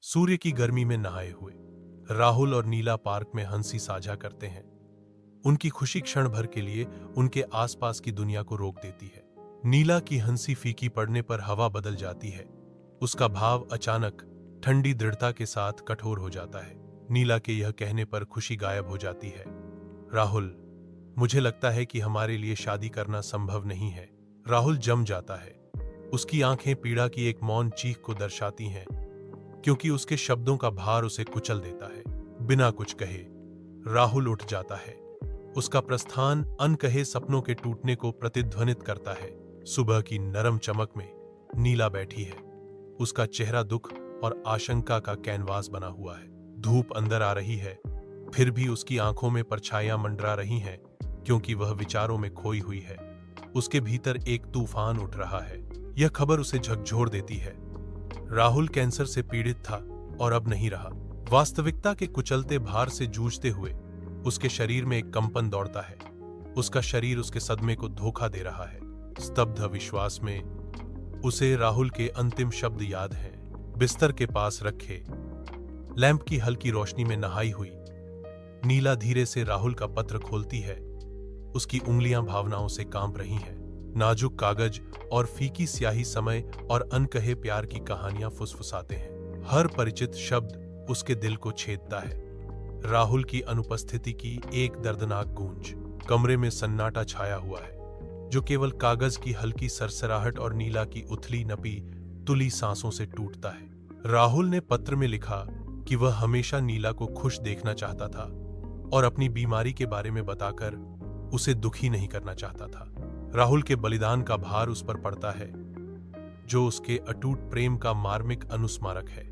सूर्य की गर्मी में नहाए हुए राहुल और नीला पार्क में हंसी साझा करते हैं। उनकी खुशी क्षण भर के लिए उनके आसपास की दुनिया को रोक देती है। नीला की हंसी फीकी पड़ने पर हवा बदल जाती है। उसका भाव अचानक ठंडी दृढ़ता के साथ कठोर हो जाता है। नीला के यह कहने पर खुशी गायब हो जाती है। राहुल, मुझे लगता है कि हमारे लिए शादी करना संभव नहीं है। राहुल जम जाता है। उसकी आंखें पीड़ा की एक मौन चीख को दर्शाती हैं, क्योंकि उसके शब्दों का भार उसे कुचल देता है। बिना कुछ कहे राहुल उठ जाता है। उसका प्रस्थान अनकहे सपनों के टूटने को प्रतिध्वनित करता है। सुबह की नरम चमक में नीला बैठी है। उसका चेहरा दुख और आशंका का कैनवास बना हुआ है। धूप अंदर आ रही है, फिर भी उसकी आंखों में परछाइयां मंडरा रही हैं, क्योंकि वह विचारों में खोई हुई है। उसके भीतर एक तूफान उठ रहा है। यह खबर उसे झकझोर देती है। राहुल कैंसर से पीड़ित था और अब नहीं रहा। वास्तविकता के कुचलते भार से जूझते हुए उसके शरीर में एक कंपन दौड़ता है। उसका शरीर उसके सदमे को धोखा दे रहा है। स्तब्ध विश्वास में उसे राहुल के अंतिम शब्द याद हैं। बिस्तर के पास रखे लैंप की हल्की रोशनी में नहाई हुई नीला धीरे से राहुल का पत्र खोलती है। उसकी उंगलियां भावनाओं से कांप रही हैं। नाजुक कागज और फीकी स्याही समय और अनकहे प्यार की कहानियां फुसफुसाते हैं। हर परिचित शब्द उसके दिल को छेदता है। राहुल की अनुपस्थिति की एक दर्दनाक गूंज। कमरे में सन्नाटा छाया हुआ है, जो केवल कागज की हल्की सरसराहट और नीला की उथली नपी तुली सांसों से टूटता है। राहुल ने पत्र में लिखा कि वह हमेशा नीला को खुश देखना चाहता था और अपनी बीमारी के बारे में बताकर उसे दुखी नहीं करना चाहता था। राहुल के बलिदान का भार उस पर पड़ता है, जो उसके अटूट प्रेम का मार्मिक अनुस्मारक है।